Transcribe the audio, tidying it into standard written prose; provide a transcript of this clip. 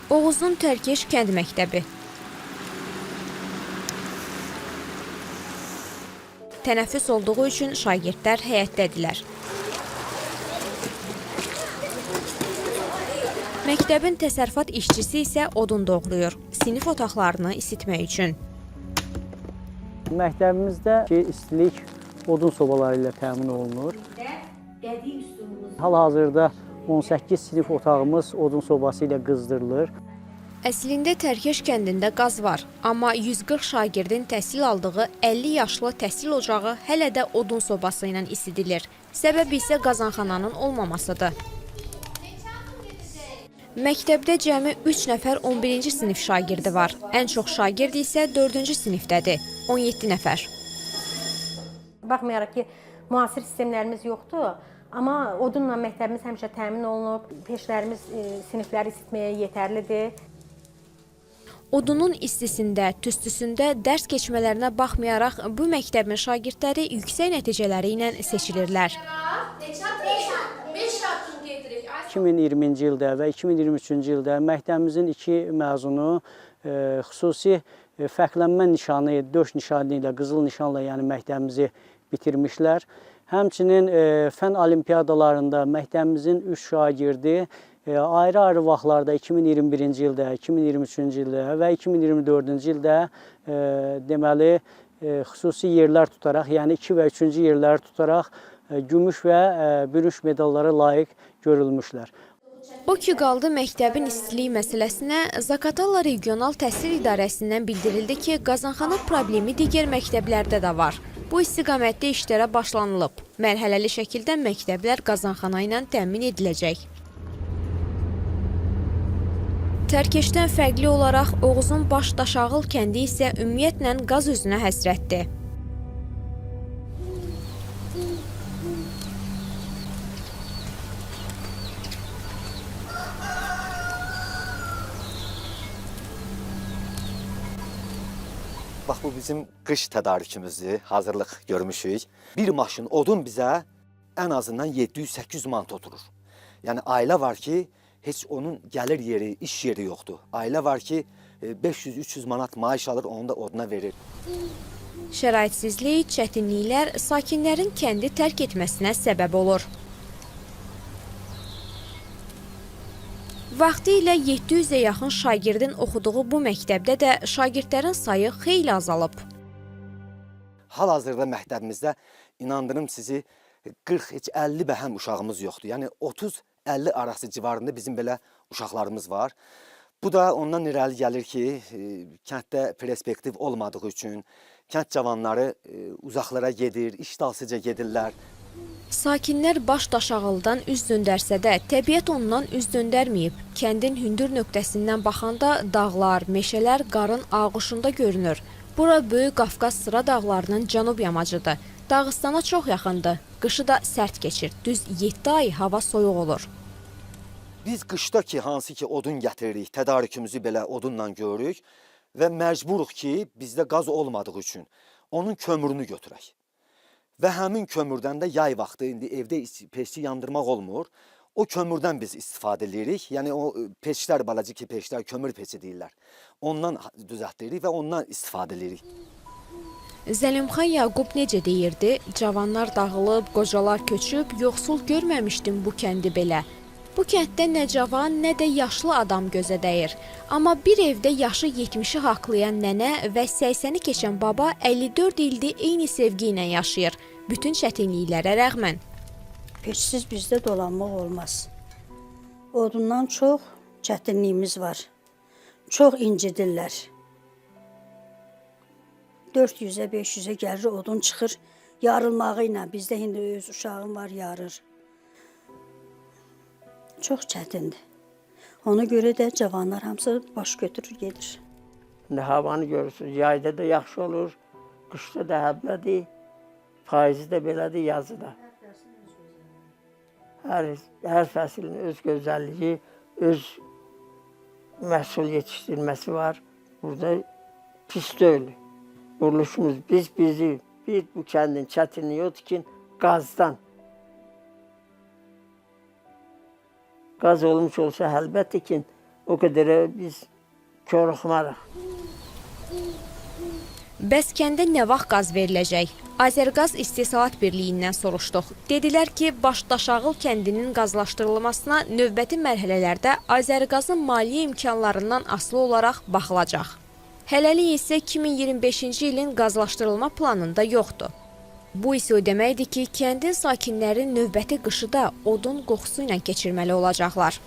Oğuzun Tərkeş kənd məktəbi. Tənəffüs olduğu üçün şagirdlər həyətdədirlər. Məktəbin təsərrüfat işçisi isə odun doğrayır, sinif otaqlarını isitmək üçün. Məktəbimizdə istilik odun sobaları ilə təmin olunur. Hal-hazırda 18 sinif otağımız odun sobası ilə qızdırılır. Əslində Tərkeş kəndində qaz var, amma 140 şagirdin təhsil aldığı 50 yaşlı təhsil ocağı hələ də odun sobası ilə isidilir. Səbəbi isə qazanxananın olmamasıdır. Məktəbdə cəmi 3 nəfər 11-ci sinif şagirdi var. Ən çox şagird isə 4-cü sinifdədir, 17 nəfər. Baxmayaraq ki, müasir sistemlərimiz yoxdur, amma odunla məktəbimiz həmişə təmin olunub, peşlərimiz sinifləri isitməyə yetərlidir. Odunun istisində, tüstüsündə dərs keçmələrinə baxmayaraq bu məktəbin şagirdləri yüksək nəticələri ilə seçilirlər. 2020-ci ildə və 2023-cü ildə məktəbimizin 2 məzunu xüsusi fərqlənmə nişanı, döş nişanı ilə, qızıl nişanla yəni məktəbimizi bitirmişlər. Həmçinin fən olimpiadalarında məktəbimizin 3 şagirdi ayrı-ayrı vaxtlarda 2021-ci ildə, 2023-cü ildə və 2024-cü ildə deməli xüsusi yerlər tutaraq, yəni 2 və 3-cü yerləri tutaraq gümüş və bürünc medallara layiq görülmüşlər. O ki qaldı məktəbin istilik məsələsinə, Zaqatala Regional Təhsil İdarəsindən bildirildi ki, qazanxana problemi digər məktəblərdə də var. Bu istiqamətdə işlərə başlanılıb. Mərhələli şəkildə məktəblər qazanxana ilə təmin ediləcək. Tərkeşdən fərqli olaraq Oğuzun Başdaşağıl kəndi isə ümumiyyətlə qaz üzünə həsrətdir. Bax, bu bizim qış tədarükümüzdür, hazırlıq görmüşük. Bir maşın odun bizə ən azından 700-800 manat oturur. Yəni ailə var ki, heç onun gəlir yeri, iş yeri yoxdur. Ailə var ki, 500-300 manat maaş alır, onu da oduna verir. Şəraitsizlik, çətinliklər sakinlərin kəndi tərk etməsinə səbəb olur. Vaxtı ilə 700-ə yaxın şagirdin oxuduğu bu məktəbdə də şagirdlərin sayı xeyli azalıb. Hal-hazırda məktəbimizdə inandırım sizi 40-50 bəhəm uşağımız yoxdur. Yəni 30-50 arası civarında bizim belə uşaqlarımız var. Bu da ondan irəli gəlir ki, kənddə perspektiv olmadığı üçün kənd cavanları uzaqlara gedir, iştahsızca gedirlər. Sakinlər Başdaşağıldan üz döndərsə də, təbiət ondan üz döndərməyib. Kəndin hündür nöqtəsindən baxanda dağlar, meşələr qarın ağuşunda görünür. Bura Böyük Qafqaz sıra dağlarının cənub yamacıdır. Dağıstana çox yaxındır. Qışı da sərt keçir. Düz 7 ay hava soyuq olur. Biz qışda ki, hansı ki odun gətiririk, tədarükümüzü belə odunla görürük və məcburuq ki, bizdə qaz olmadığı üçün onun kömürünü götürək. Və həmin kömürdən də yay vaxtı, indi evdə peşçi yandırmaq olmur, o kömürdən biz istifadə edirik. Yəni o peşlər, balacı ki peşlər, kömür peçi deyirlər. Ondan düzəltdirik və ondan istifadə edirik. Zəlimxan Yaqub necə deyirdi? Cavanlar dağılıb, qocalar köçüb, yoxsul görməmişdim bu kəndi belə. Bu kənddə nə cavan, nə də yaşlı adam gözə dəyir. Amma bir evdə yaşı 70-i haqlayan nənə və 80-i keçən baba 54 ildir eyni sevgi ilə yaşayır. Bütün çətinliklərə rəğmən. Peşsiz bizdə dolanmaq olmaz. Odundan çox çətinliyimiz var. Çox incidirlər. 400-ə, 500-ə gəlir, odun çıxır. Yarılmağı ilə bizdə indi öz uşağım var, yarır. Çox çətindir. Ona görə də cavanlar hamısı baş götürür, gedir. Havanı görürsünüz, yayda da yaxşı olur, qışda da həblədir, payızı da belədir, yazı da. Hər fəsilin öz gözəlliyi, öz məhsul yetişdirməsi var. Burada pis deyil. Quruluşumuz, biz bu kəndin çətinliyi odur ki, qazdan. Qaz olmuş olsa əlbəttə ki, O qədər biz korluqmarıq. Bəs kəndə nə vaxt qaz veriləcək? Azərqaz İstehsalat Birliyindən soruşduq. Dedilər ki, Başdaşağıl kəndinin qazlaşdırılmasına növbəti mərhələlərdə Azərqazın maliyyə imkanlarından asılı olaraq baxılacaq. Hələlik isə 2025-ci ilin qazlaşdırılma planında yoxdur. Bu isə o deməkdir ki, kəndin sakinləri növbəti qışı da odun qoxusu ilə keçirməli olacaqlar.